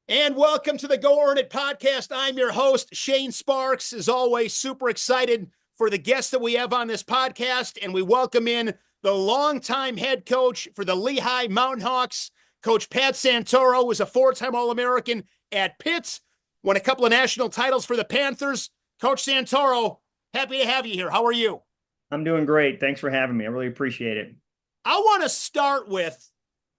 And welcome to the Go Earn It podcast. I'm your host, Shane Sparks. As always, super excited for the guests that we have on this podcast. And we welcome in the longtime head coach for the Lehigh Mountain Hawks, Coach Pat Santoro, was a four-time All-American at Pitt, won a couple of national titles for the Panthers. Coach Santoro, happy to have you here. How are you? I'm doing great. Thanks for having me. I really appreciate it. I want to start with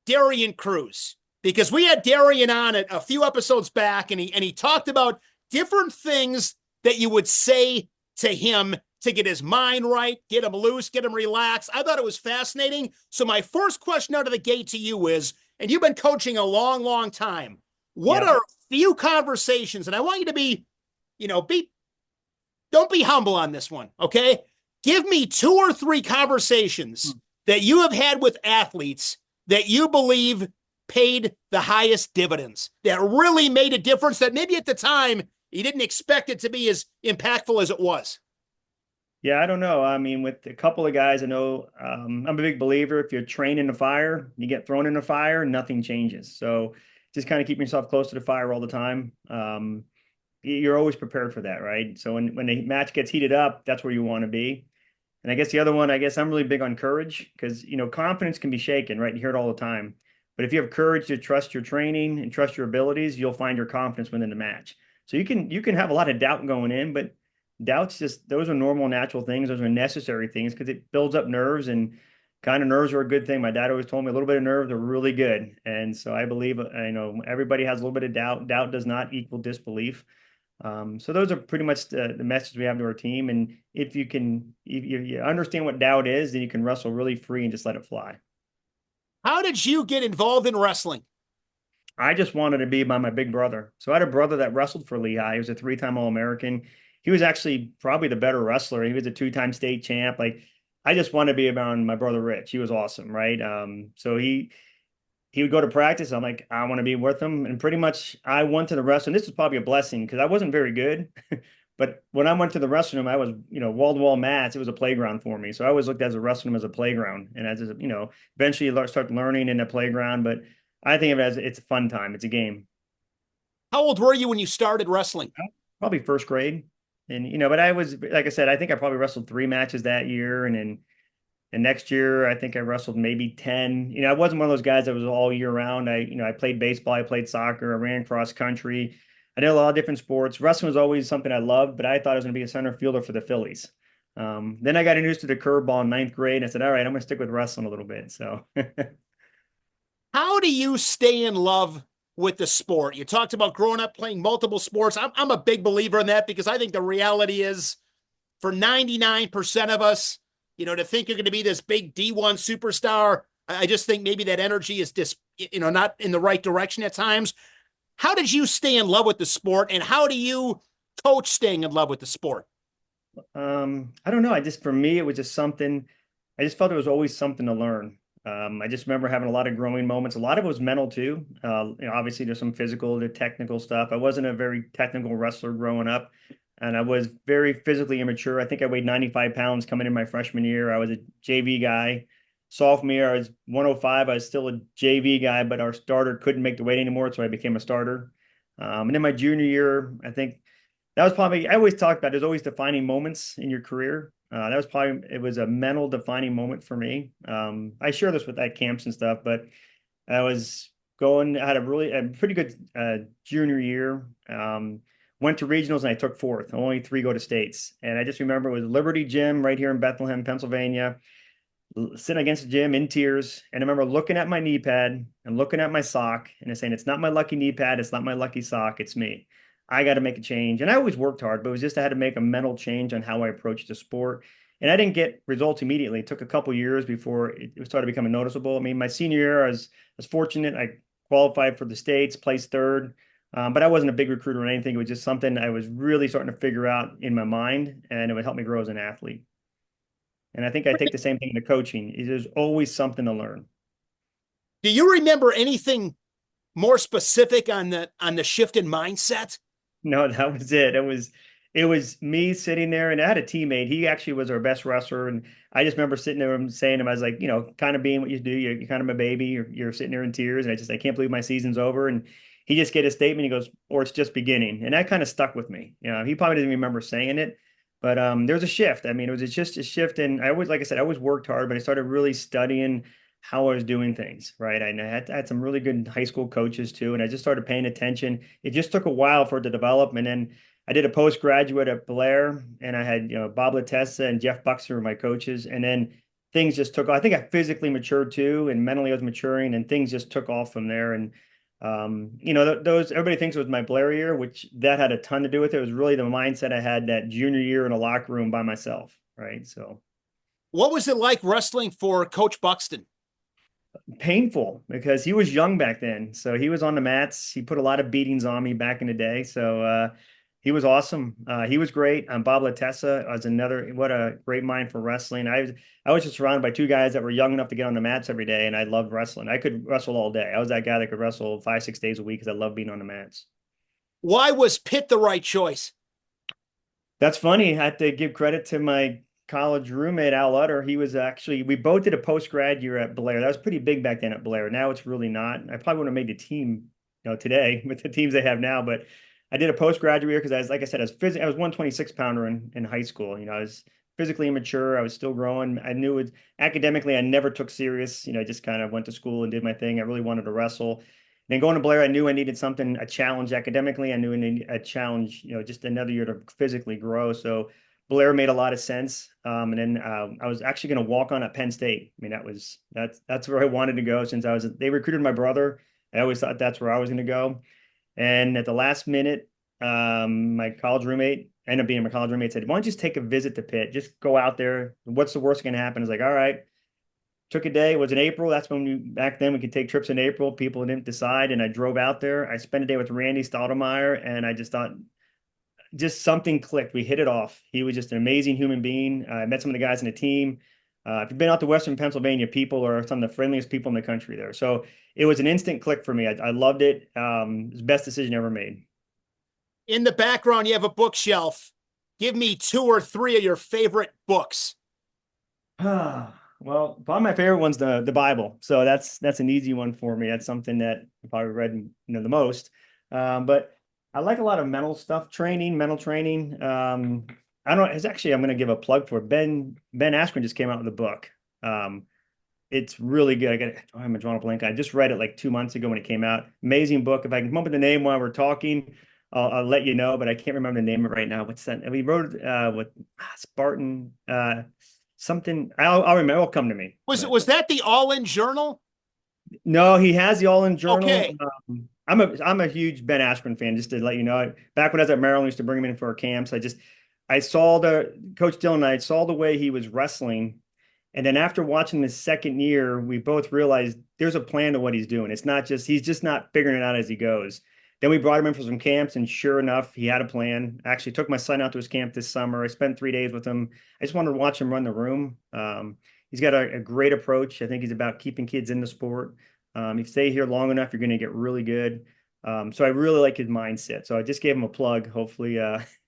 Darian Cruz, because we had Darian on it a few episodes back, and he talked about different things that you would say to him to get his mind right, get him loose, get him relaxed. I thought it was fascinating. So my first question out of the gate to you is, and you've been coaching a long, long time, what Yeah. are a few conversations, and I want you to be, don't be humble on this one, okay? Give me two or three conversations that you have had with athletes that you believe paid the highest dividends, that really made a difference, that maybe at the time you didn't expect it to be as impactful as it was. Yeah, I don't know. I mean, with a couple of guys, I know I'm a big believer. If you're trained in the fire, you get thrown in the fire, nothing changes. So just kind of keep yourself close to the fire all the time. You're always prepared for that, right? So when the match gets heated up, that's where you want to be. And I guess the other one, I guess I'm really big on courage because, confidence can be shaken, right? You hear it all the time. But if you have courage to trust your training and trust your abilities, you'll find your confidence within the match. So you can have a lot of doubt going in, but doubts just those are normal, natural things. Those are necessary things because it builds up nerves, and kind of nerves are a good thing. My dad always told me a little bit of nerves are really good. And so I believe, everybody has a little bit of doubt. Doubt does not equal disbelief. So those are pretty much the message we have to our team. And if you understand what doubt is, then you can wrestle really free and just let it fly. How did you get involved in wrestling? I just wanted to be by my big brother. So I had a brother that wrestled for Lehigh. He was a three-time All-American. He was actually probably the better wrestler. He was a two-time state champ. Like I just wanted to be around my brother Rich. He was awesome, right? So he would go to practice. I'm like, I want to be with him. And pretty much I went to the wrestling. This was probably a blessing because I wasn't very good. But when I went to the wrestling room, I was, wall-to-wall mats. It was a playground for me. So I always looked at the wrestling room as a playground. And eventually you start learning in a playground. But I think of it as it's a fun time. It's a game. How old were you when you started wrestling? Probably first grade. And, but I was, like I said, I think I probably wrestled 3 matches that year. And next year, I think I wrestled maybe 10. I wasn't one of those guys that was all year round. I played baseball, I played soccer, I ran cross country. I did a lot of different sports. Wrestling was always something I loved, but I thought I was going to be a center fielder for the Phillies. Then I got introduced to the curveball in ninth grade, and I said, all right, I'm going to stick with wrestling a little bit. So How do you stay in love with the sport? You talked about growing up playing multiple sports. I'm a big believer in that because I think the reality is for 99% of us, to think you're going to be this big D1 superstar, I just think maybe that energy is just, not in the right direction at times. How did you stay in love with the sport, and how do you coach staying in love with the sport? I don't know. For me, it was just something, I just felt it was always something to learn. I just remember having a lot of growing moments. A lot of it was mental too. Obviously, there's some physical, the technical stuff. I wasn't a very technical wrestler growing up, and I was very physically immature. I think I weighed 95 pounds coming in my freshman year. I was a JV guy. Sophomore year, I was 105. I was still a JV guy, but our starter couldn't make the weight anymore, so I became a starter. And then my junior year, I think that was probably, I always talk about there's always defining moments in your career. It was a mental defining moment for me. I share this with at camps and stuff, but I had a pretty good junior year. Went to regionals and I took fourth. Only three go to states. And I just remember it was Liberty Gym right here in Bethlehem, Pennsylvania, sitting against the gym in tears. And I remember looking at my knee pad and looking at my sock and saying, it's not my lucky knee pad. It's not my lucky sock. It's me. I got to make a change. And I always worked hard, but it was just I had to make a mental change on how I approached the sport. And I didn't get results immediately. It took a couple years before it started becoming noticeable. I mean, my senior year, I was fortunate. I qualified for the states, placed third, but I wasn't a big recruiter or anything. It was just something I was really starting to figure out in my mind, and it would help me grow as an athlete. And I think I take the same thing into coaching. There's always something to learn. Do you remember anything more specific on the shift in mindset? No, that was it. It was me sitting there, and I had a teammate. He actually was our best wrestler, and I just remember sitting there and saying to him, I was like, kind of being what you do. You're kind of my baby. You're sitting there in tears, and I can't believe my season's over. And he just get a statement. He goes, or it's just beginning. And that kind of stuck with me. You know, he probably didn't remember saying it, but there's a shift. I mean, it was just a shift. And I always, like I said, I always worked hard, but I started really studying how I was doing things, right? And I had some really good high school coaches too. And I just started paying attention. It just took a while for it to develop. And then I did a postgraduate at Blair, and I had, Bob Latessa and Jeff Buxer were my coaches. And then things just took, I think I physically matured too, and mentally I was maturing, and things just took off from there. And those everybody thinks it was my Blair year, which that had a ton to do with it. It was really the mindset I had that junior year in a locker room by myself, right? So What was it like wrestling for Coach Buxton? painful because he was young back then. So he was on the mats. He put a lot of beatings on me back in the day. So he was awesome. He was great. Bob Latessa was another, what a great mind for wrestling. I was just surrounded by two guys that were young enough to get on the mats every day, and I loved wrestling. I could wrestle all day. I was that guy that could wrestle 5, 6 days a week because I loved being on the mats. Why was Pitt the right choice? That's funny. I have to give credit to my college roommate, Al Utter. He was actually, we both did a post grad year at Blair. That was pretty big back then at Blair. Now it's really not. I probably wouldn't have made the team, today with the teams they have now. But I did a postgraduate year because I was, like I said, I was 126 pounder in high school. I was physically immature. I was still growing. I knew it academically. I never took serious. I just kind of went to school and did my thing. I really wanted to wrestle. Then going to Blair, I knew I needed something, a challenge academically. I knew I needed a challenge, just another year to physically grow. So Blair made a lot of sense. And then I was actually going to walk on at Penn State. I mean, that's where I wanted to go since they recruited my brother. I always thought that's where I was going to go. And at the last minute, my college roommate ended up being my college roommate said, "Why don't you just take a visit to Pitt? Just go out there. What's the worst going to happen?" I was like, "All right." Took a day. It was in April. That's when back then we could take trips in April. People didn't decide, and I drove out there. I spent a day with Rande Stottlemyer, and I just thought just something clicked. We hit it off. He was just an amazing human being. I met some of the guys in the team. If you've been out to Western Pennsylvania, people are some of the friendliest people in the country there. So it was an instant click for me. I loved it. It was the best decision ever made. In the background, you have a bookshelf. Give me 2 or 3 of your favorite books. Well, probably my favorite one's the Bible. So that's an easy one for me. That's something that I probably read the most. But I like a lot of mental stuff, mental training. I don't. It's actually I'm going to give a plug for it. Ben Askren just came out with a book. It's really good. I'm drawing a blank. I just read it like 2 months ago when it came out. Amazing book. If I can come up with the name while we're talking, I'll let you know. But I can't remember the name of it right now. What's that? We wrote with Spartan. Something I'll remember. It'll come to me. Was that the All In Journal? No, he has the All In Journal. Okay. I'm a huge Ben Askren fan. Just to let you know, back when I was at Maryland, I used to bring him in for our camps. I saw the Coach Dillon. I saw the way he was wrestling, and then after watching the second year, we both realized there's a plan to what he's doing. It's not just he's just not figuring it out as he goes. Then we brought him in for some camps, and sure enough, he had a plan. I actually took my son out to his camp this summer. I spent 3 days with him. I just wanted to watch him run the room. He's got a great approach. I think he's about keeping kids in the sport. If you stay here long enough, you're going to get really good. So I really like his mindset. So I just gave him a plug. Hopefully,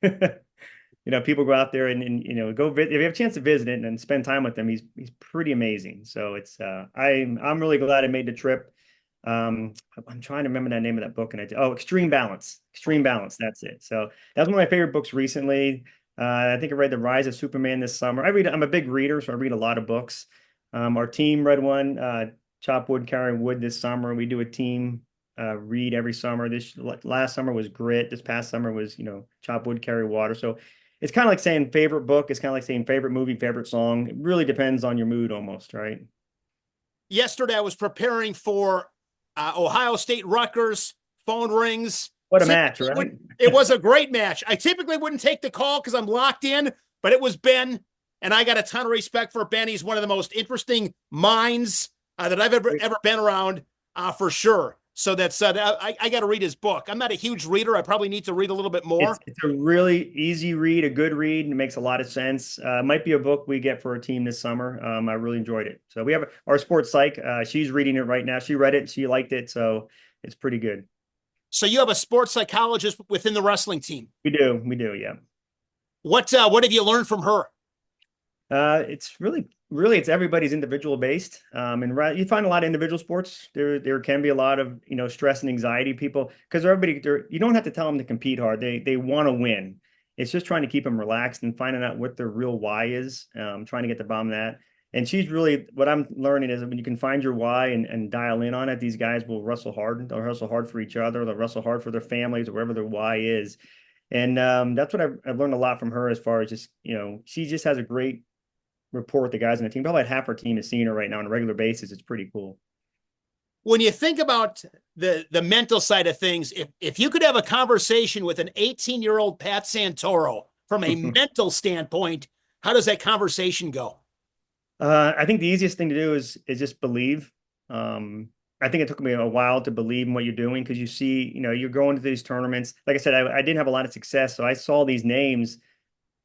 people go out there and go visit. If you have a chance to visit it and spend time with him, he's pretty amazing. So I'm really glad I made the trip. I'm trying to remember the name of that book, and Extreme Balance. Extreme Balance. That's it. So that's one of my favorite books recently. I think I read The Rise of Superman this summer. I'm a big reader, so I read a lot of books. Our team read one, Chop Wood, Carry Wood this summer. We do a team read every summer. This last summer was Grit. This past summer was, Chop Wood, Carry Water. So it's kind of like saying favorite book. It's kind of like saying favorite movie, favorite song. It really depends on your mood almost, right? Yesterday, I was preparing for Ohio State Rutgers. Phone rings. What a match, right? It was a great match. I typically wouldn't take the call because I'm locked in, but it was Ben, and I got a ton of respect for Ben. He's one of the most interesting minds that I've ever been around, for sure. So that's I got to read his book. I'm not a huge reader. I probably need to read a little bit more. It's a really easy read, a good read, and it makes a lot of sense. It might be a book we get for a team this summer. I really enjoyed it. So we have our sports psych. She's reading it right now. She read it. She liked it. So it's pretty good. So you have a sports psychologist within the wrestling team. We do. Yeah. What have you learned from her? It's really really it's everybody's individual based. You find a lot of individual sports. There can be a lot of, stress and anxiety people because you don't have to tell them to compete hard. They want to win. It's just trying to keep them relaxed and finding out what their real why is, trying to get the bottom of that. And she's really what I'm learning is that when you can find your why and dial in on it, these guys will wrestle hard. They'll wrestle hard for each other. They'll wrestle hard for their families or wherever their why is. And that's what I've learned a lot from her as far as just, she just has a great rapport with the guys on the team. Probably half our team is seeing her right now on a regular basis. It's pretty cool. When you think about the mental side of things, if you could have a conversation with an 18-year-old Pat Santoro from a mental standpoint, how does that conversation go? I think the easiest thing to do is just believe. I think it took me a while to believe in what you're doing because you see, you're going to these tournaments. Like I said, I didn't have a lot of success, so I saw these names,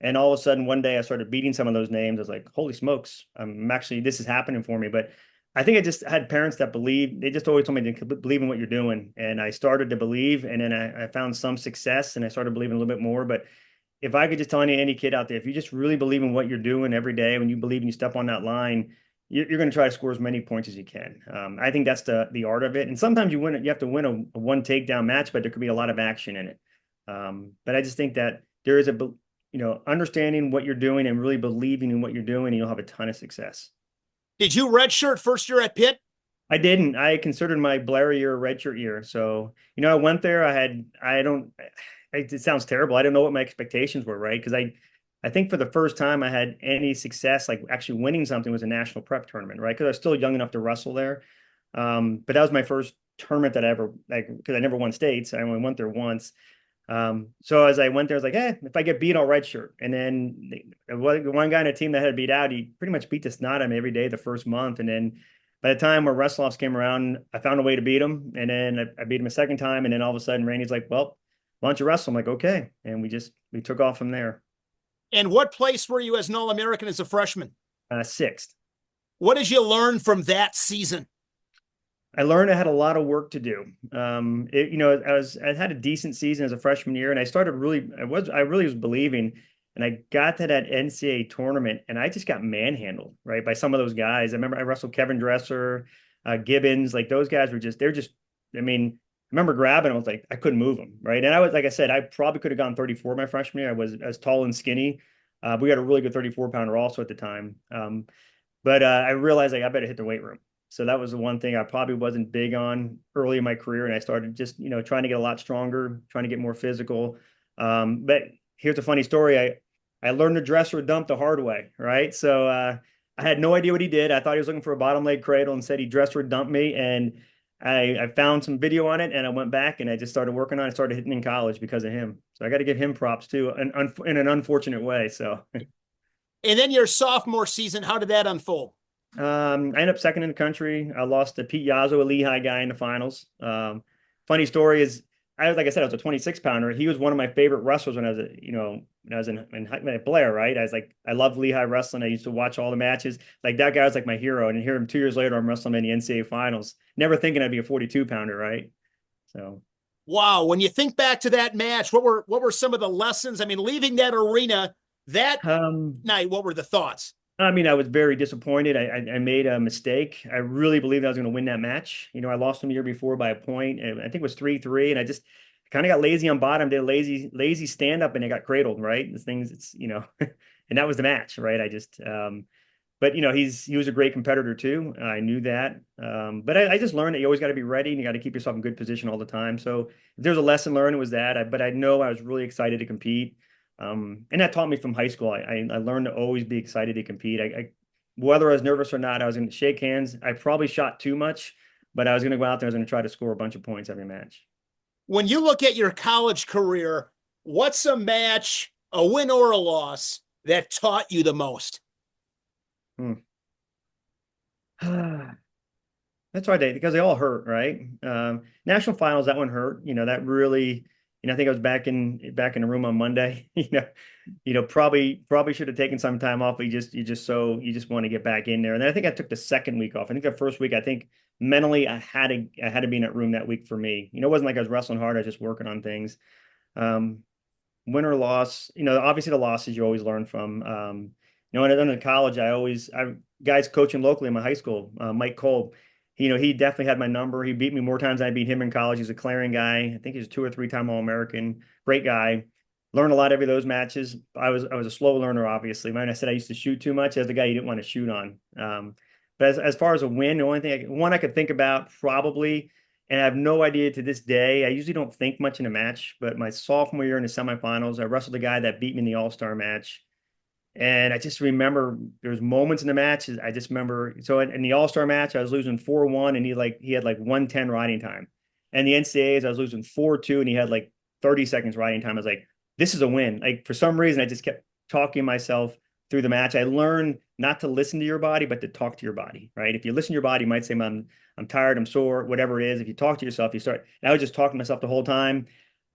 and all of a sudden one day I started beating some of those names. I was like, holy smokes, this is happening for me. But I think I just had parents that believe. They just always told me to believe in what you're doing, and I started to believe, and then I found some success, and I started believing a little bit more. But if I could just tell any kid out there, if you just really believe in what you're doing every day, when you believe and you step on that line, you're going to try to score as many points as you can. I think that's the art of it. And sometimes you win it, you have to win a one takedown match, but there could be a lot of action in it. But I just think that there is understanding what you're doing and really believing in what you're doing, and you'll have a ton of success. Did you redshirt first year at Pitt? I didn't. I considered my Blair year a redshirt year. So, I went there. It sounds terrible. I don't know what my expectations were, right? Because I think for the first time I had any success, like actually winning something, was a national prep tournament, right? Because I was still young enough to wrestle there. But that was my first tournament that I ever, like, because I never won states. I only went there once. So as I went there, I was like, if I get beat, I'll redshirt. And then one guy on a team that had beat out, he pretty much beat the snot out of me every day the first month. And then by the time where wrestle-offs came around, I found a way to beat him. And then I beat him a second time. And then all of a sudden, Randy's like, well, why don't you wrestle? I'm like, okay. And we took off from there. And what place were you as an All-American as a freshman? Sixth. What did you learn from that season? I learned I had a lot of work to do. I had a decent season as a freshman year, and I really was believing, and I got to that NCAA tournament, and I just got manhandled, right, by some of those guys. I remember I wrestled Kevin Dresser, Gibbons, like those guys I remember grabbing, I was like, I couldn't move them, right? And like I said, I probably could have gone 34 my freshman year. I was as tall and skinny. We had a really good 34-pounder also at the time. But I realized like I better hit the weight room. So that was the one thing I probably wasn't big on early in my career. And I started just, trying to get a lot stronger, trying to get more physical. But here's a funny story. I learned to dress or dump the hard way, right? So I had no idea what he did. I thought he was looking for a bottom leg cradle and said he dressed or dumped me. And I found some video on it, and I went back and I just started working on it. I started hitting in college because of him. So I got to give him props too, in an unfortunate way. So, and then your sophomore season, how did that unfold? I ended up second in the country. I lost to Pete Yazzo, a Lehigh guy, in the finals. Funny story is, like I said, I was a 26-pounder. He was one of my favorite wrestlers when I was in Blair, right? I loved Lehigh wrestling. I used to watch all the matches. Like that guy was like my hero. And here him 2 years later, I'm wrestling in the NCAA finals. Never thinking I'd be a 42-pounder, right? So. Wow. When you think back to that match, what were some of the lessons? I mean, leaving that arena that night, what were the thoughts? I mean, I was very disappointed. I made a mistake. I really believed I was going to win that match. I lost them the year before by a point. And I think it was 3-3. And I just kind of got lazy on bottom, did a lazy stand up, and I got cradled, right? And that was the match, right? But he was a great competitor too. I knew that. But I just learned that you always got to be ready and you got to keep yourself in good position all the time. So if there's a lesson learned, it was that. But I know I was really excited to compete. And that taught me from high school. I learned to always be excited to compete. Whether I was nervous or not, I was going to shake hands. I probably shot too much, but I was going to go out there. I was going to try to score a bunch of points every match. When you look at your college career, what's a match, a win or a loss, that taught you the most? That's hard because they all hurt, right? National finals, that one hurt. That really. I think I was back in the room on Monday. Probably should have taken some time off, but you just want to get back in there. And then I think I took the second week off. I think the first week, I think mentally I had to be in that room that week for me. It wasn't like I was wrestling hard. I was just working on things. Win or loss, obviously the losses you always learn from. In college, I guys coaching locally in my high school, Mike Cole. He definitely had my number. He beat me more times than I beat him in college. He's a Clarion guy. I think he's a 2 or 3 time All-American. Great guy. Learned a lot every those matches. I was a slow learner, obviously. When I said I used to shoot too much, as the guy you didn't want to shoot on. But as far as a win, the only thing one I could think about probably, and I have no idea to this day. I usually don't think much in a match, but my sophomore year in the semifinals, I wrestled a guy that beat me in the All-Star match. And I just remember there's moments in the match. I just remember so in the All-Star match, I was losing 4-1 and he had like 110 riding time. And the NCAAs, I was losing 4-2 and he had like 30 seconds riding time. I was like, this is a win. Like for some reason, I just kept talking myself through the match. I learned not to listen to your body, but to talk to your body, right? If you listen to your body, you might say, I'm tired, I'm sore, whatever it is. If you talk to yourself, you start. And I was just talking to myself the whole time.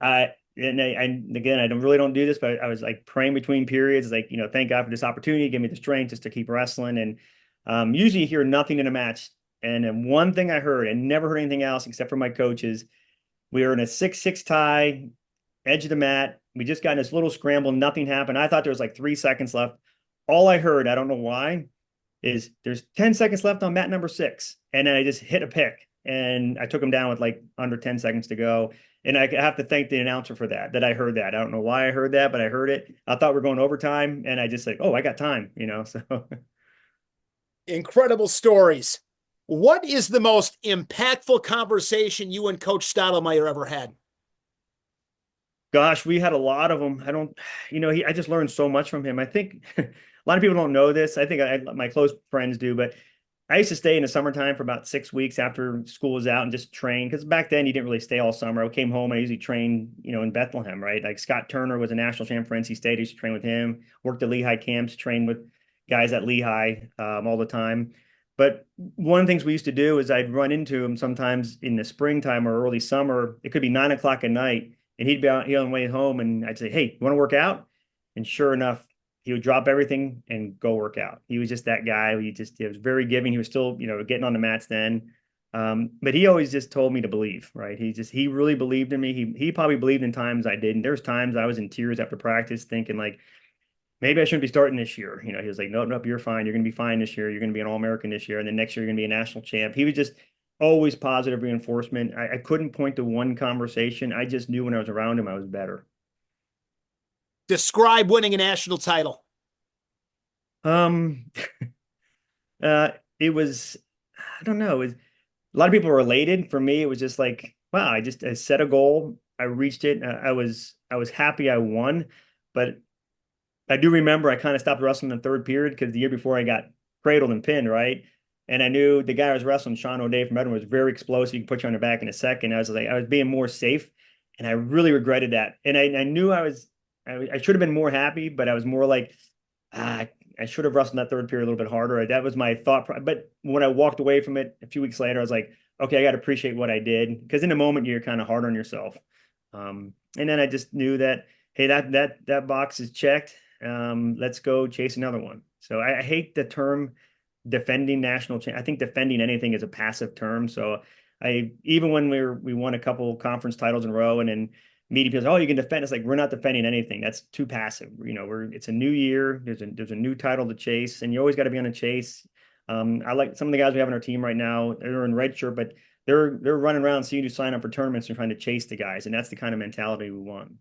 And again, I really don't do this, but I was like praying between periods, like, thank God for this opportunity, give me the strength just to keep wrestling. And usually you hear nothing in a match. And then one thing I heard, and never heard anything else except for my coaches, we were in a 6-6 tie, edge of the mat. We just got in this little scramble, nothing happened. I thought there was like 3 seconds left. All I heard, I don't know why, is there's 10 seconds left on mat number 6. And then I just hit a pick and I took him down with like under 10 seconds to go. And I have to thank the announcer for that I heard that. I don't know why I heard that, but I heard it. I thought we are going overtime and I just like, oh, I got time. So Incredible stories. What is the most impactful conversation you and Coach Stottlemyer ever had? gosh, we had a lot of them. I just learned so much from him. I think a lot of people don't know this. I think my close friends do, but I used to stay in the summertime for about 6 weeks after school was out and just train. Because back then you didn't really stay all summer. I came home and I usually trained, in Bethlehem, right? Like Scott Turner was a national champ for NC State. I used to train with him. Worked at Lehigh camps, trained with guys at Lehigh all the time. But one of the things we used to do is I'd run into him sometimes in the springtime or early summer. It could be 9 o'clock at night, and he'd be on the way home, and I'd say, "Hey, you want to work out?" And sure enough, he would drop everything and go work out. He was just that guy. He was very giving. He was still, getting on the mats then. But he always just told me to believe, right? He really believed in me. He probably believed in times I didn't. There's times I was in tears after practice thinking like, maybe I shouldn't be starting this year. He was like, nope, nope, you're fine. You're going to be fine this year. You're going to be an All-American this year. And then next year, you're going to be a national champ. He was just always positive reinforcement. I couldn't point to one conversation. I just knew when I was around him, I was better. Describe winning a national title. Um, it was, I don't know. A lot of people were elated. For me, it was just like, wow, I set a goal. I reached it. I was happy I won, but I do remember I kind of stopped wrestling in the third period because the year before I got cradled and pinned, right? And I knew the guy I was wrestling, Sean O'Day from Edmonton, was very explosive. He can put you on your back in a second. I was being more safe, and I really regretted that. And I knew I should have been more happy, but I was more like, ah, I should have wrestled that third period a little bit harder. That was my thought. But when I walked away from it a few weeks later, I was like, okay, I got to appreciate what I did, because in the moment you're kind of hard on yourself. And then I just knew that, hey, that box is checked. Let's go chase another one. So I hate the term defending national champ. I think defending anything is a passive term. So even when we won a couple conference titles in a row, and then media people say, oh, you can defend. It's like, we're not defending anything. That's too passive. It's a new year. There's a new title to chase, and you always got to be on a chase. I like some of the guys we have on our team right now. They're in red shirt, but they're running around seeing you sign up for tournaments and trying to chase the guys, and that's the kind of mentality we want.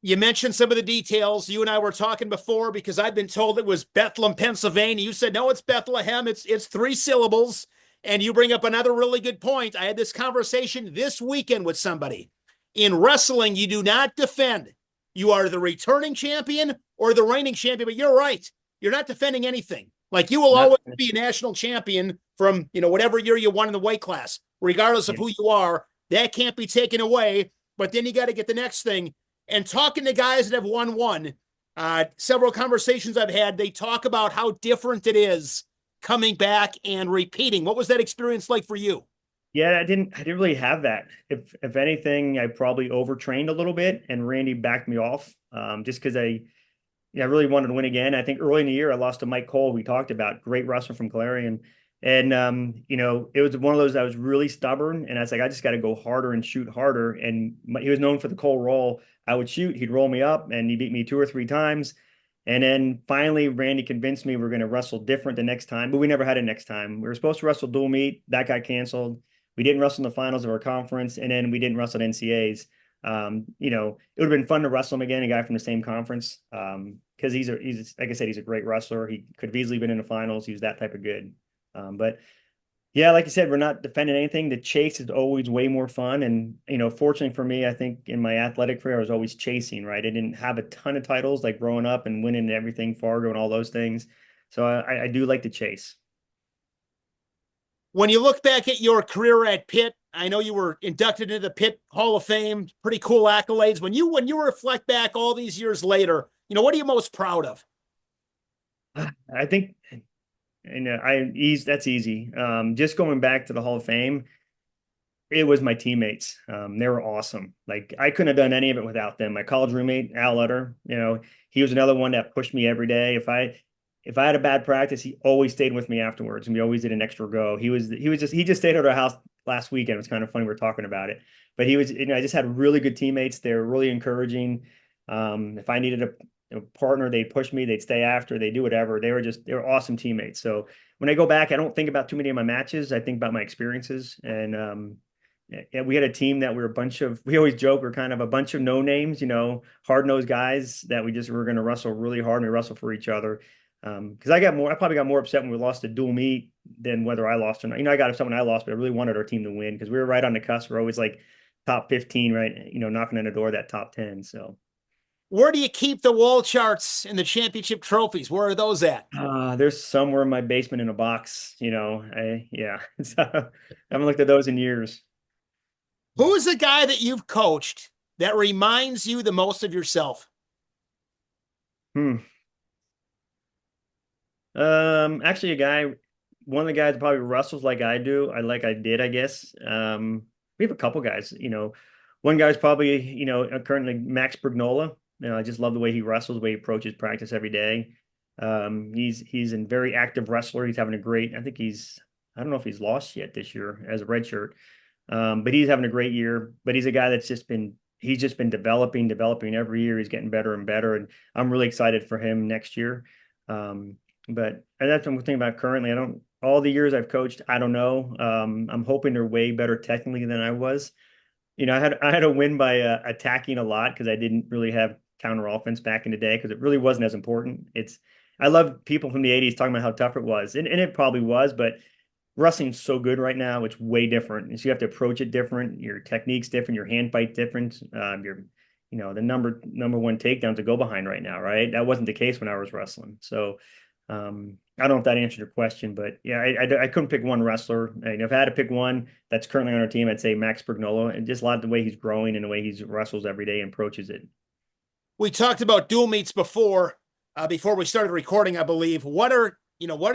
You mentioned some of the details. You and I were talking before because I've been told it was Bethlehem, Pennsylvania. You said, no, it's Bethlehem. It's 3 syllables. And you bring up another really good point. I had this conversation this weekend with somebody. In wrestling, you do not defend. You are the returning champion or the reigning champion, but you're right. You're not defending anything. Like, you will always be a national champion from, whatever year you won in the weight class, regardless of who you are. That can't be taken away. But then you got to get the next thing. And talking to guys that have won one, several conversations I've had, they talk about how different it is coming back and repeating. What was that experience like for you? Yeah, I didn't really have that. If anything, I probably overtrained a little bit, and Randy backed me off, just because I really wanted to win again. I think early in the year I lost to Mike Cole. We talked about great wrestler from Clarion, and it was one of those. I was really stubborn, and I was like, I just got to go harder and shoot harder. And he was known for the Cole roll. I would shoot, he'd roll me up, and he beat me 2 or 3 times. And then finally, Randy convinced me we're going to wrestle different the next time, but we never had it next time. We were supposed to wrestle dual meet. That got canceled. We didn't wrestle in the finals of our conference, and then we didn't wrestle at NCAs. It would have been fun to wrestle him again, a guy from the same conference. Because he's like I said, he's a great wrestler. He could have easily been in the finals. He was that type of good. But yeah, like you said, we're not defending anything. The chase is always way more fun. And, fortunately for me, I think in my athletic career, I was always chasing, right? I didn't have a ton of titles like growing up and winning everything, Fargo and all those things. So I do like to chase. When you look back at your career at Pitt, I know you were inducted into the Pitt Hall of Fame, pretty cool accolades. When you reflect back all these years later, what are you most proud of? I think, and that's easy. Just going back to the Hall of Fame, it was my teammates. They were awesome. Like I couldn't have done any of it without them. My college roommate, Al Utter, he was another one that pushed me every day. If I had a bad practice, he always stayed with me afterwards, and we always did an extra go. He just stayed at our house last weekend. It was kind of funny we were talking about it, but I just had really good teammates. They were really encouraging. If I needed a partner, they'd push me. They'd stay after. They do whatever. They were awesome teammates. So when I go back, I don't think about too many of my matches. I think about my experiences. And yeah, we had a team that we always joke we're kind of a bunch of no names, hard-nosed guys that we just were going to wrestle really hard and we wrestle for each other. Because I probably got more upset when we lost a dual meet than whether I lost or not. I got upset when I lost, but I really wanted our team to win because we were right on the cusp. We're always like top 15, right? Knocking on the door of that top 10. So Where do you keep the wall charts and the championship trophies? Where are those at? there's somewhere in my basement in a box, yeah. So, I haven't looked at those in years. Who is the guy that you've coached that reminds you the most of yourself? Hmm. Actually, one of the guys that probably wrestles like I do. I did, I guess. We have a couple guys. One guy's probably currently Max Brignola. I just love the way he wrestles, the way he approaches practice every day. He's a very active wrestler. He's having a great. I don't know if he's lost yet this year as a redshirt. But he's having a great year. But he's a guy he's just been developing every year. He's getting better and better, and I'm really excited for him next year. But that's what I'm thinking about currently. All the years I've coached, I don't know. I'm hoping they're way better technically than I was. I had a win by attacking a lot because I didn't really have counter offense back in the day because it really wasn't as important. I love people from the 80s talking about how tough it was, and it probably was, but wrestling's so good right now. It's way different. And so you have to approach it different. Your technique's different. Your hand fight different. The number one takedowns to go behind right now, right? That wasn't the case when I was wrestling. So I don't know if that answered your question, but yeah, I couldn't pick one wrestler. If I had to pick one that's currently on our team, I'd say Max Bergnolo, and just a lot of the way he's growing and the way he wrestles every day and approaches it. We talked about dual meets before we started recording, I believe. What are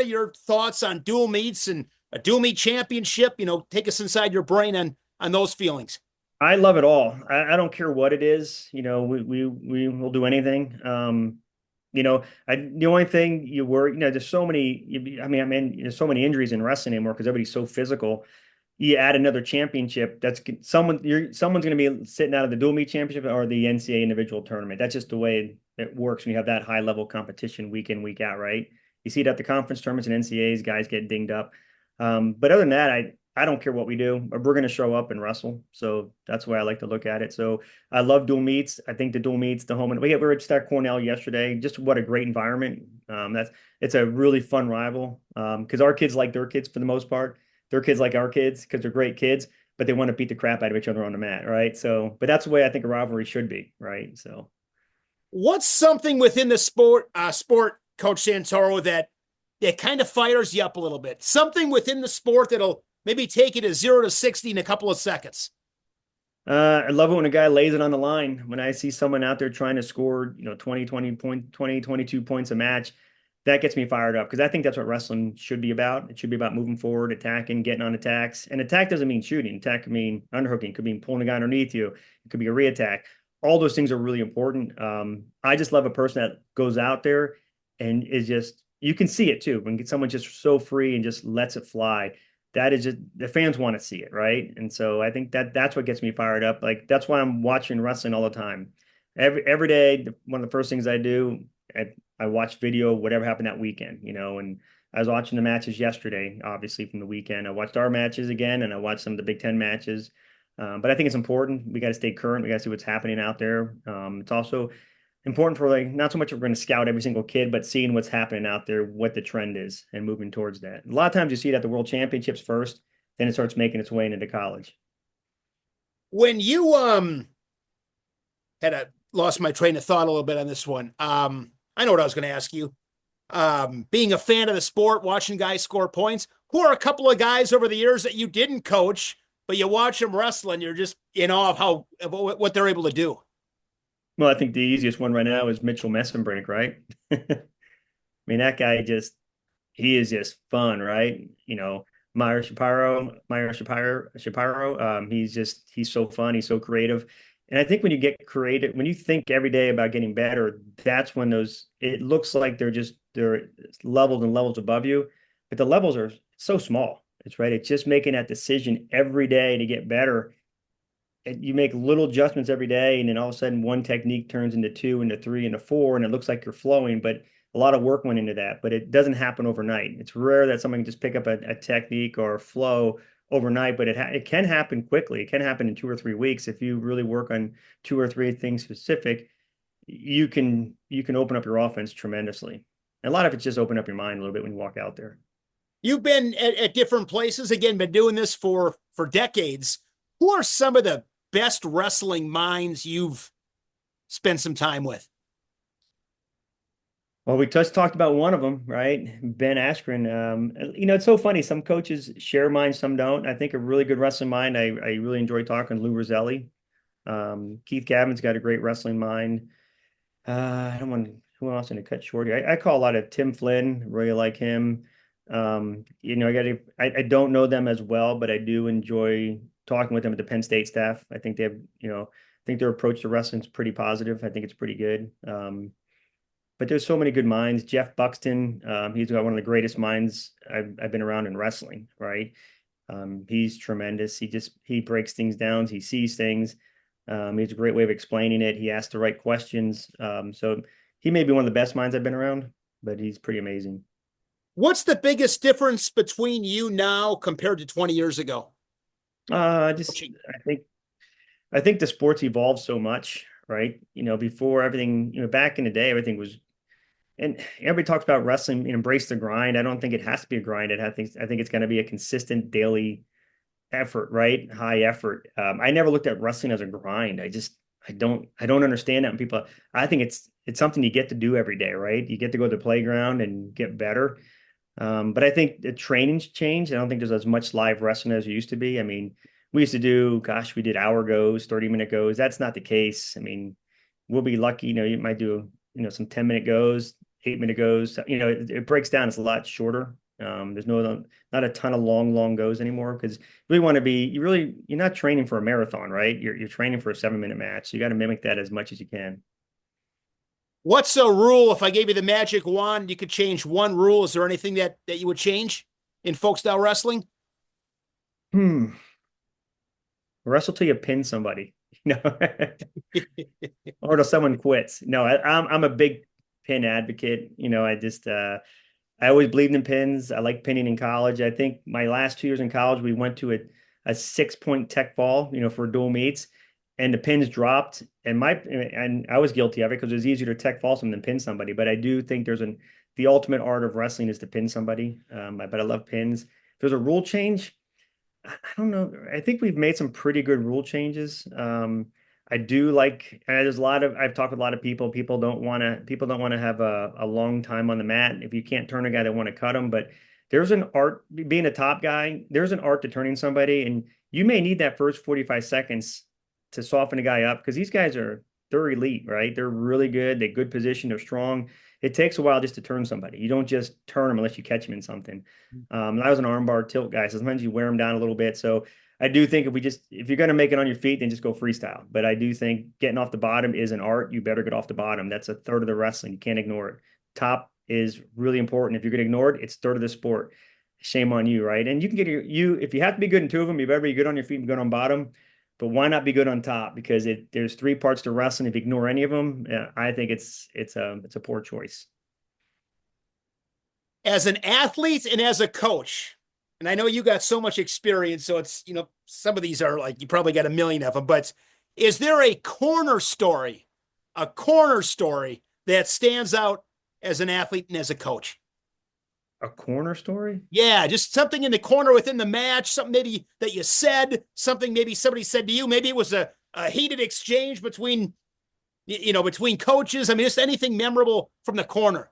your thoughts on dual meets and a dual meet championship? Take us inside your brain on those feelings. I love it all. I don't care what it is. We will do anything. The only thing you worry, there's so many. There's so many injuries in wrestling anymore because everybody's so physical. You add another championship, someone's going to be sitting out of the dual meet championship or the NCAA individual tournament. That's just the way it works when you have that high level competition week in, week out, right? You see it at the conference tournaments and NCAAs, guys get dinged up. But other than that, I don't care what we do. We're going to show up and wrestle. So that's the way I like to look at it. So I love dual meets. I think the dual meets, the home, and we were at Cornell yesterday. Just what a great environment. It's a really fun rival because our kids like their kids for the most part. Their kids like our kids because they're great kids, but they want to beat the crap out of each other on the mat, right? So, but that's the way I think a rivalry should be, right? So, What's something within the sport, Coach Santoro, that kind of fires you up a little bit? Something within the sport that'll maybe take you to 0 to 60 in a couple of seconds. I love it when a guy lays it on the line. When I see someone out there trying to score, 22 points a match, that gets me fired up because I think that's what wrestling should be about. It should be about moving forward, attacking, getting on attacks. And attack doesn't mean shooting. Attack could mean underhooking. It could mean pulling a guy underneath you. It could be a re-attack. All those things are really important. I just love a person that goes out there and is just, you can see it too. When someone's just so free and just lets it fly, that is just, the fans want to see it, right? And so I think that's what gets me fired up. Like, that's why I'm watching wrestling all the time. Every day, one of the first things I do, I watch video, whatever happened that weekend, and I was watching the matches yesterday, obviously from the weekend. I watched our matches again, and I watched some of the Big Ten matches. But I think it's important. We got to stay current. We got to see what's happening out there. It's also important for like not so much we're going to scout every single kid, but seeing what's happening out there, what the trend is, and moving towards that. A lot of times you see it at the World Championships first, then it starts making its way into college. When you had a lost my train of thought a little bit on this one. I know what I was going to ask you. Being a fan of the sport, watching guys score points, who are a couple of guys over the years that you didn't coach, but you watch them wrestle and you're just in awe of what they're able to do. Well, I think the easiest one right now is Mitchell Messenbrink, right? I mean, that guy he is just fun, right? Meyer Shapiro, he's so fun, he's so creative. And I think when you get creative, when you think every day about getting better, that's when it looks like they're levels and levels above you, but the levels are so small. It's right. It's just making that decision every day to get better. And you make little adjustments every day, and then all of a sudden one technique turns into two, into three, into four, and it looks like you're flowing, but a lot of work went into that, but it doesn't happen overnight. It's rare that someone can just pick up a technique or a flow overnight, but it can happen quickly. It can happen in 2 or 3 weeks if you really work on two or three things specific. You can open up your offense tremendously. And a lot of it's just open up your mind a little bit when you walk out there. You've been at different places, again, been doing this for decades. Who are some of the best wrestling minds you've spent some time with? Well, we just talked about one of them, right? Ben Askren. It's so funny. Some coaches share minds, some don't. I think a really good wrestling mind. I really enjoy talking to Lou Roselli. Keith Gavin's got a great wrestling mind. I don't want who else in to cut short here. I call a lot of Tim Flynn, really like him. I don't know them as well, but I do enjoy talking with them at the Penn State staff. I think I think their approach to wrestling is pretty positive. I think it's pretty good. But there's so many good minds. Jeff Buxton, he's got one of the greatest minds I've been around in wrestling, right? He's tremendous. He breaks things down. He sees things. He has a great way of explaining it. He asks the right questions. So he may be one of the best minds I've been around, but he's pretty amazing. What's the biggest difference between you now compared to 20 years ago? Just I think the sport's evolved so much, right? Before everything, back in the day, everything was, and everybody talks about wrestling, embrace the grind. I don't think it has to be a grind. I think it's going to be a consistent daily effort, right? High effort. I never looked at wrestling as a grind. I don't understand that when people. I think it's something you get to do every day, right? You get to go to the playground and get better. But I think the training's changed. I don't think there's as much live wrestling as there used to be. I mean, we used to do, gosh, we did hour goes, 30-minute goes. That's not the case. I mean, we'll be lucky, you might do, some 10-minute goes, 8-minute goes. It breaks down. It's a lot shorter. There's not a ton of long goes anymore because you're not training for a marathon, right? You're training for a 7-minute match. So you got to mimic that as much as you can. What's a rule? If I gave you the magic wand, you could change one rule. Is there anything that you would change in folk style wrestling? Hmm. Wrestle till you pin somebody, or till someone quits. No, I'm a big pin advocate. I always believed in pins. I like pinning in college. I think my last 2 years in college, we went to a 6-point tech fall, for dual meets, and the pins dropped. And I was guilty of it because it was easier to tech fall someone than pin somebody. But I do think the ultimate art of wrestling is to pin somebody. But I love pins. If there's a rule change, I don't know. I think we've made some pretty good rule changes. I do like, and I've talked with a lot of people. People don't want to have a long time on the mat. If you can't turn a guy, they want to cut him. But there's an art being a top guy. There's an art to turning somebody, and you may need that first 45 seconds to soften a guy up because they're elite, right? They're really good. They're good position. They're strong. It takes a while just to turn somebody. You don't just turn them unless you catch them in something. I was an armbar tilt guy, so sometimes you wear them down a little bit. So I do think if you're going to make it on your feet, then just go freestyle. But I do think getting off the bottom is an art. You better get off the bottom. That's a third of the wrestling. You can't ignore it. Top is really important. If you're going to ignore it, it's third of the sport. Shame on you, right? And you can if you have to be good in two of them, you better be good on your feet and good on bottom. But why not be good on top? Because there's three parts to wrestling. If you ignore any of them, I think it's a poor choice. As an athlete and as a coach, and I know you got so much experience, so it's, some of these are like, you probably got a million of them, but is there a corner story that stands out as an athlete and as a coach? A corner story? Yeah, just something in the corner within the match, something maybe that you said, something maybe somebody said to you. Maybe it was a heated exchange between coaches. I mean, just anything memorable from the corner.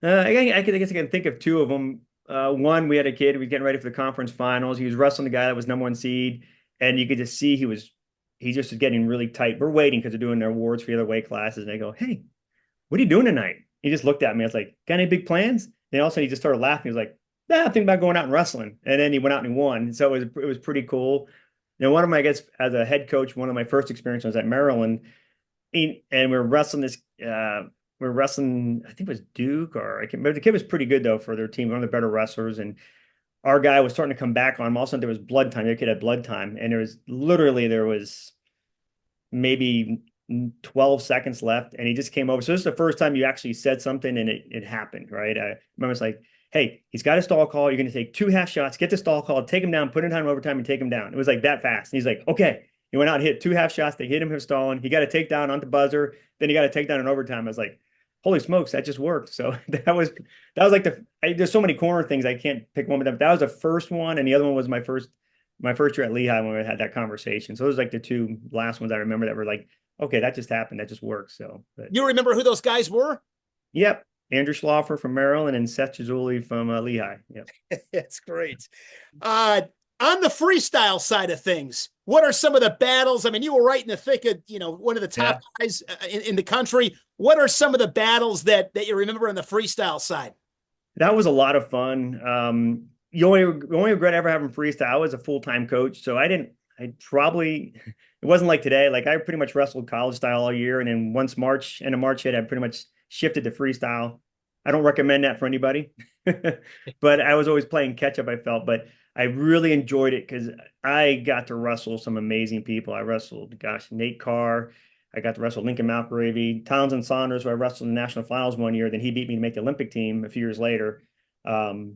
I guess I can think of two of them. One, we had a kid, we was getting ready for the conference finals. He was wrestling the guy that was number one seed, and you could just see he just was getting really tight. We're waiting because they're doing their awards for the other weight classes. And I go, "Hey, what are you doing tonight?" He just looked at me. I was like, "Got any big plans?" And all of a sudden he just started laughing. He was like, "Nah, I'm thinking about going out and wrestling." And then he went out and he won. So it was pretty cool. One of my, I guess, as a head coach, one of my first experiences was at Maryland. And we were wrestling this we were wrestling, I think it was Duke, or I can't remember. The kid was pretty good though for their team, one of the better wrestlers. And our guy was starting to come back on him. All of a sudden there was blood time. The kid had blood time. And there was maybe 12 seconds left, and he just came over. So this is the first time you actually said something and it happened, right? I remember it's like, "Hey, he's got a stall call. You're going to take 2 half shots, get the stall call, take him down, put him down in overtime, and take him down." It was like that fast. And he's like, "Okay." He went out and hit 2 half shots. They hit him his stalling. He got a takedown on the buzzer. Then he got a takedown in overtime. I was like, "Holy smokes, that just worked." So that was like there's so many corner things I can't pick one of them. That was the first one, and the other one was my first year at Lehigh when we had that conversation. So those like the two last ones I remember that were like, okay, that just happened. That just works. So, but You remember who those guys were? yep. Andrew Schlaffer from Maryland and Seth Chizzuli from Lehigh. Yep. That's great. Uh, on the freestyle side of things, what are some of the battles? I mean, you were right in the thick of, one of the top Yeah. guys in the country. What are some of the battles that you remember on the freestyle side? That was a lot of fun. The only regret ever having freestyle, I was a full-time coach. So it wasn't like today. Like I pretty much wrestled college style all year. And then once March hit, I pretty much shifted to freestyle. I don't recommend that for anybody, but I was always playing catch up, I felt. But I really enjoyed it because I got to wrestle some amazing people. I wrestled, gosh, Nate Carr. I got to wrestle Lincoln Malgravy, Townsend Saunders, who I wrestled in the national finals one year. Then he beat me to make the Olympic team a few years later. Um,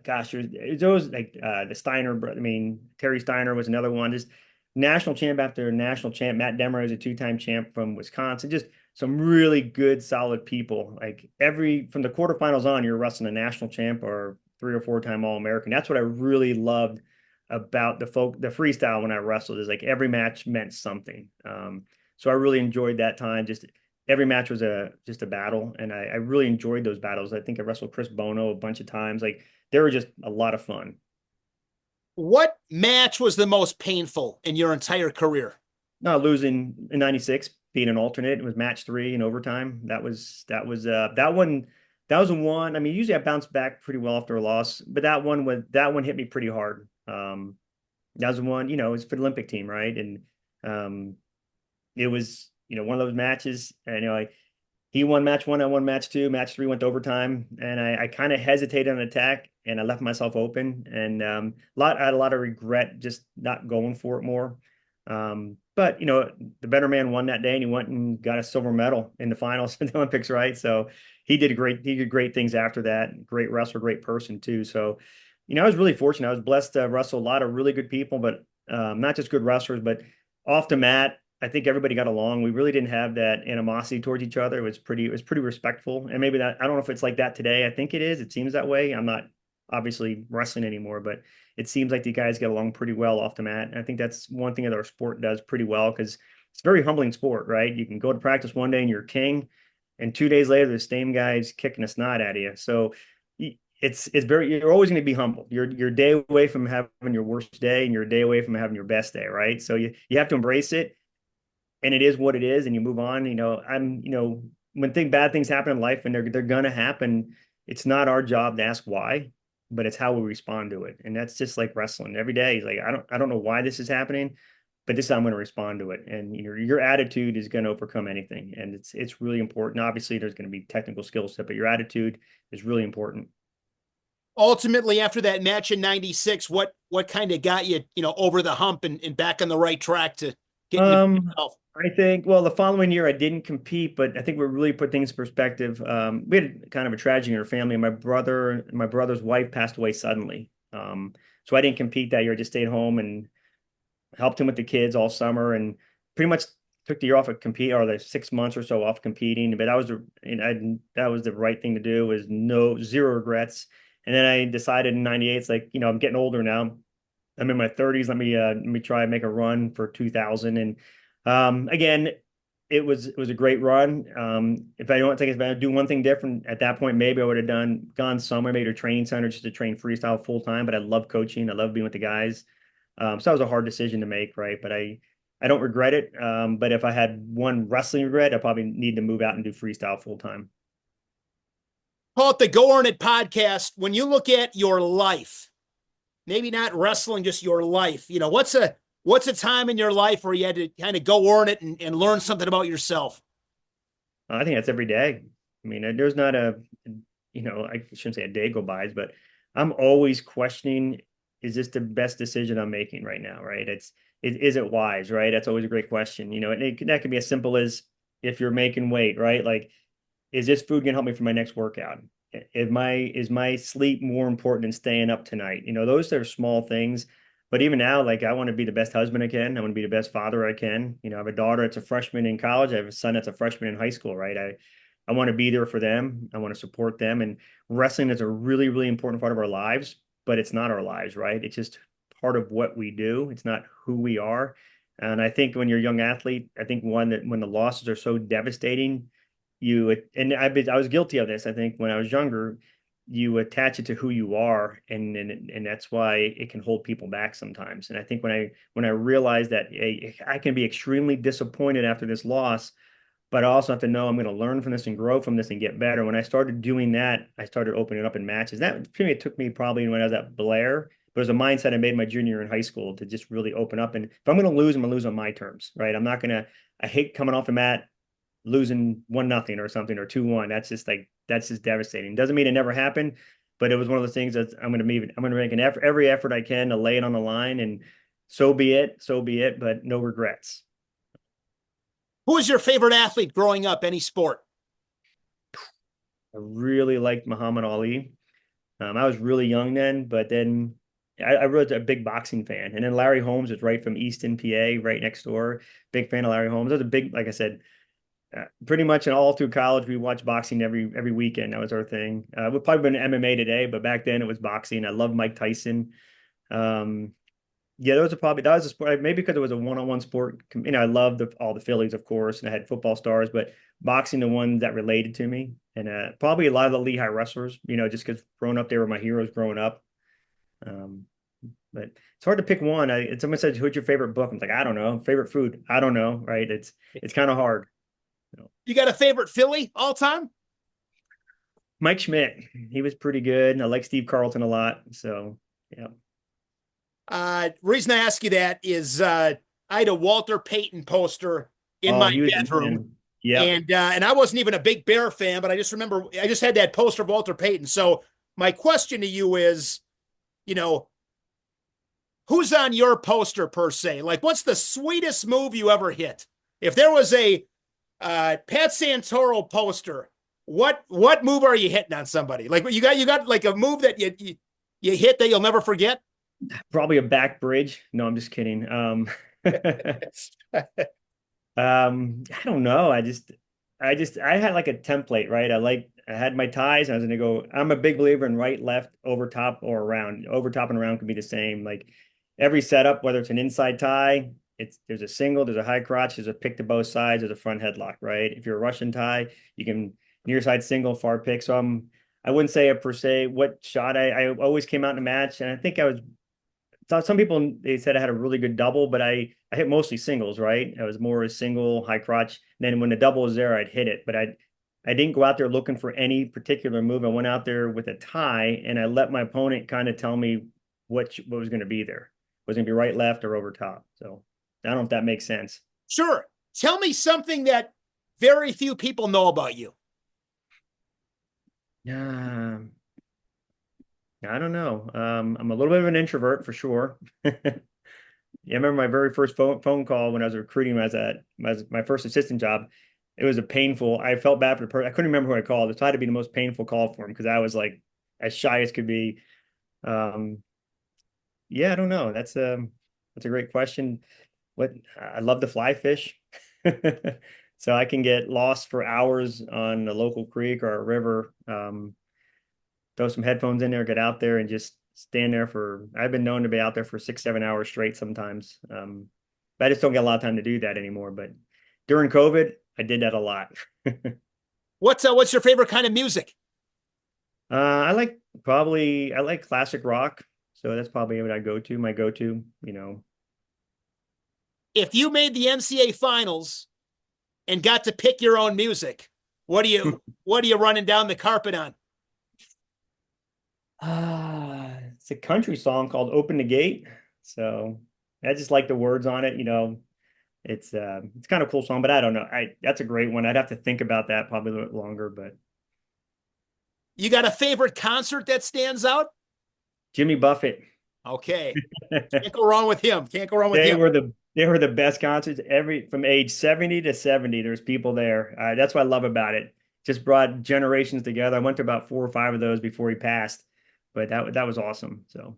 gosh, there's always like the Steiner. I mean, Terry Steiner was another one. Just national champ after national champ. Matt Demmer is a two-time champ from Wisconsin. Just some really good, solid people. Like from the quarterfinals on, you're wrestling a national champ or 3 or 4 time All-American. That's what I really loved about the freestyle when I wrestled, is like every match meant something. So I really enjoyed that time. Just every match was just a battle, and I really enjoyed those battles. I think I wrestled Chris Bono a bunch of times. Like they were just a lot of fun. What match was the most painful in your entire career? Not losing in '96, being an alternate. It was match 3 in overtime. That was a one. I mean, usually I bounce back pretty well after a loss, but that one hit me pretty hard. That was the one, it's for the Olympic team, right? And it was, one of those matches, and he won match 1, I won match 2, match 3 went to overtime, and I kind of hesitated on attack, and I left myself open, and I had a lot of regret just not going for it more. But the better man won that day, and he went and got a silver medal in the finals in the Olympics, right? So he did great things after that. Great wrestler, great person too. So, I was really fortunate. I was blessed to wrestle a lot of really good people, but not just good wrestlers, but off the mat, I think everybody got along. We really didn't have that animosity towards each other. It was pretty respectful. And maybe I don't know if it's like that today. I think it is. It seems that way. I'm not obviously wrestling anymore, but it seems like the guys get along pretty well off the mat. And I think that's one thing that our sport does pretty well, because it's a very humbling sport, right? You can go to practice one day and you're king, and 2 days later, the same guy's kicking a snot out of you. So you're always going to be humble. You're a day away from having your worst day, and you're a day away from having your best day, right? So you have to embrace it, and it is what it is, and you move on. When bad things happen in life, and they're gonna happen, it's not our job to ask why, but it's how we respond to it. And that's just like wrestling every day. Like, I don't know why this is happening, but this is how I'm going to respond to it. And your attitude is going to overcome anything. And it's really important. Obviously, there's going to be technical skill set, but your attitude is really important. Ultimately, after that match in '96, what kind of got you, over the hump and back on the right track to getting to be Um, yourself? I think, well, the following year I didn't compete, but I think we really put things in perspective. We had kind of a tragedy in our family. My brother's wife passed away suddenly. So I didn't compete that year. I just stayed home and helped him with the kids all summer and pretty much took the year off of compete or the 6 months or so off competing. But that was that was the right thing to do. Was no zero regrets. And then I decided in '98, it's like, I'm getting older now. I'm in my 30s. Let me try and make a run for 2000. And again, it was a great run. If I don't think if I do one thing different at that point, maybe I would have gone somewhere, maybe to a training center just to train freestyle full time. But I love coaching. I love being with the guys. So that was a hard decision to make, right? But I don't regret it. But if I had one wrestling regret, I probably need to move out and do freestyle full time. Call it the Go Earn It podcast. When you look at your life, maybe not wrestling, just your life, what's a time in your life where you had to kind of go earn it and learn something about yourself? I think that's every day. I mean, there's not I shouldn't say a day go by, but I'm always questioning, is this the best decision I'm making right now, right? Is it wise, right? That's always a great question, and that can be as simple as if you're making weight, right? Like, is this food gonna help me for my next workout? Is my sleep more important than staying up tonight? Those are small things. But even now, like I want to be the best husband I can. I want to be the best father I can. I have a daughter that's a freshman in college. I have a son that's a freshman in high school, right? I want to be there for them. I want to support them. And wrestling is a really, really important part of our lives, but it's not our lives, right? It's just part of what we do. It's not who we are. And I think when you're a young athlete, I think one that when the losses are so devastating, I was guilty of this. I think when I was younger, you attach it to who you are, and that's why it can hold people back sometimes. And I think when I realized that, hey, I can be extremely disappointed after this loss, but I also have to know I'm going to learn from this and grow from this and get better. When I started doing that, I started opening up in matches. That it took me probably when I was at Blair, but it was a mindset I made my junior year in high school to just really open up. And if I'm going to lose, I'm going to lose on my terms, right? I'm not going to. I hate coming off the mat losing 1-0 or something or 2-1. That's just devastating. Doesn't mean it never happened, but it was one of those things that I'm going to make an effort, every effort I can to lay it on the line, and so be it, but no regrets. Who was your favorite athlete growing up, any sport? I really liked Muhammad Ali. I was really young then, but then I was a big boxing fan. And then Larry Holmes is right from Easton, PA, right next door. Big fan of Larry Holmes. I was a big, like I said, pretty much all through college, we watched boxing every weekend. That was our thing. We've probably been MMA today, but back then it was boxing. I love Mike Tyson. Um, yeah, that was a sport. Maybe because it was a one-on-one sport. I loved all the Phillies, of course, and I had football stars, but boxing, the one that related to me, and probably a lot of the Lehigh wrestlers. Just because growing up, they were my heroes growing up. Um, but it's hard to pick one. Someone said, "What's your favorite book?" I'm like, I don't know. Favorite food? I don't know. Right? It's kind of hard. You got a favorite Philly all time? Mike Schmidt, he was pretty good. I like Steve Carlton a lot. So, yeah. Reason I ask you that is I had a Walter Payton poster in Oh, my he was the bedroom, man. Yep. and I wasn't even a big Bear fan, but I just remember I just had that poster of Walter Payton. So my question to you is, you know, who's on your poster per se? Like, what's the sweetest move you ever hit? If there was a Pat Santoro poster, what move are you hitting on somebody? Like you got like a move that you hit that you'll never forget. Probably a back bridge. No, I'm just kidding. I don't know. I had like a template, right? I had my ties and I was going to go. I'm a big believer in right, left, over top or around. Over top and around can be the same. Like every setup, whether it's an inside tie, there's a single, there's a high crotch, there's a pick to both sides, there's a front headlock, right? If you're a Russian tie, you can near side single, far pick. So I wouldn't say a per se what shot I always came out in a match, and I think I was some people they said I had a really good double, but I hit mostly singles, right? I was more a single high crotch. And then when the double was there, I'd hit it, but I didn't go out there looking for any particular move. I went out there with a tie, and I let my opponent kind of tell me what was going to be there. Was going to be right, left, or over top. So I don't know if that makes sense. Sure. Tell me something that very few people know about you. Yeah, I don't know. I'm a little bit of an introvert for sure. Yeah, I remember my very first phone call when I was recruiting as my first assistant job. It was a painful. I felt bad for the person. I couldn't remember who I called. It had to be the most painful call for him because I was like as shy as could be. Um, yeah, I don't know. That's a great question. What I love to fly fish, so I can get lost for hours on a local creek or a river. Throw some headphones in there, get out there, and just stand there for. I've been known to be out there for 6, 7 hours straight sometimes. But I just don't get a lot of time to do that anymore. But during COVID, I did that a lot. What's your favorite kind of music? I like classic rock, so that's probably what I go to. My go-to, you know. If you made the NCAA finals and got to pick your own music, what are you running down the carpet on? It's a country song called "Open the Gate." So I just like the words on it. You know, it's kind of a cool song, but I don't know. I That's a great one. I'd have to think about that probably a little bit longer, but You got a favorite concert that stands out? Jimmy Buffett. Okay. Can't go wrong with him. Can't go wrong with him. They were the best concerts every from age 70 to 70. There's people there. That's what I love about it. Just brought generations together. I went to about 4 or 5 of those before he passed, but that was awesome. So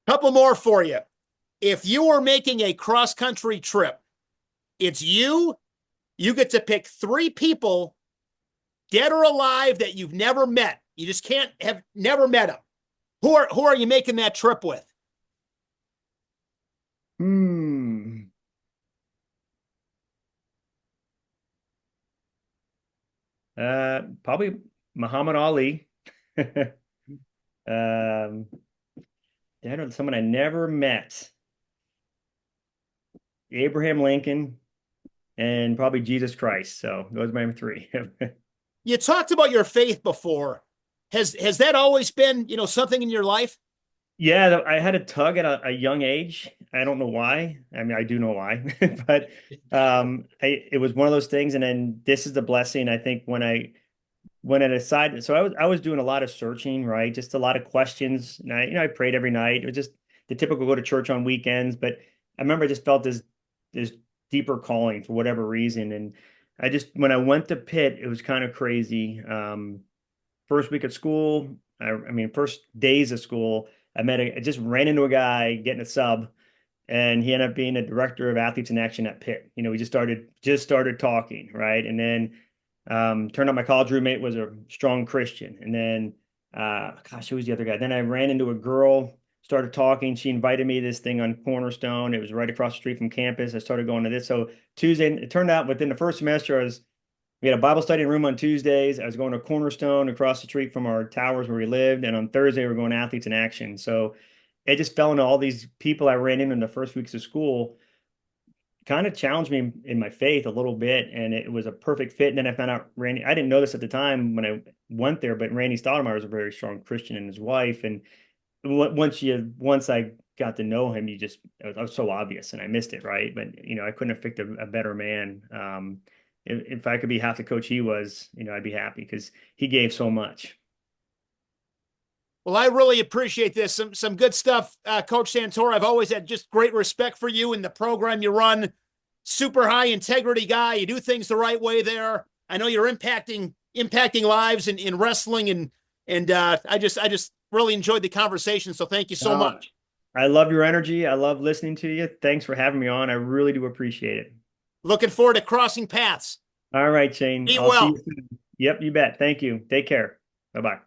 Couple more for you. If you were making a cross country trip, it's you get to pick three people, dead or alive, that you've never met. You just can't have never met them. Who are you making that trip with? hmm. Probably Muhammad Ali. Um, that or someone I never met. Abraham Lincoln and probably Jesus Christ. So those are my three. You talked about your faith before. Has that always been, something in your life? Yeah, I had a tug at a young age. I don't know why. I mean, I do know why, but it was one of those things. And then this is the blessing. I think when I decided, so I was doing a lot of searching, right? Just a lot of questions. And I prayed every night. It was just the typical go to church on weekends. But I remember I just felt this deeper calling for whatever reason. And when I went to Pitt, it was kind of crazy. First week at school, I mean, first days of school, I just ran into a guy getting a sub, and he ended up being a director of athletes in action at Pitt. We just started talking, right? And then turned out my college roommate was a strong Christian. And then gosh, who was the other guy? Then I ran into a girl, started talking. She invited me to this thing on Cornerstone. It was right across the street from campus. I started going to this. So Tuesday, it turned out within the first semester, we had a Bible study room on Tuesdays. I was going to Cornerstone across the street from our towers where we lived. And on Thursday, we were going to Athletes in Action. So it just fell into all these people I ran into in the first weeks of school, kind of challenged me in my faith a little bit. And it was a perfect fit. And then I found out I didn't know this at the time when I went there, but Rande Stottlemyer was a very strong Christian, and his wife. And once I got to know him, it was so obvious, and I missed it, right? But I couldn't have picked a better man. If I could be half the coach he was, I'd be happy because he gave so much. Well, I really appreciate this. Some good stuff, Coach Santoro. I've always had just great respect for you and the program you run. Super high integrity guy. You do things the right way there. I know you're impacting lives in wrestling, and I just really enjoyed the conversation. So thank you so Uh, much. I love your energy. I love listening to you. Thanks for having me on. I really do appreciate it. Looking forward to crossing paths. All right, Shane. Be I'll see you well. soon. Yep, you bet. Thank you. Take care. Bye-bye.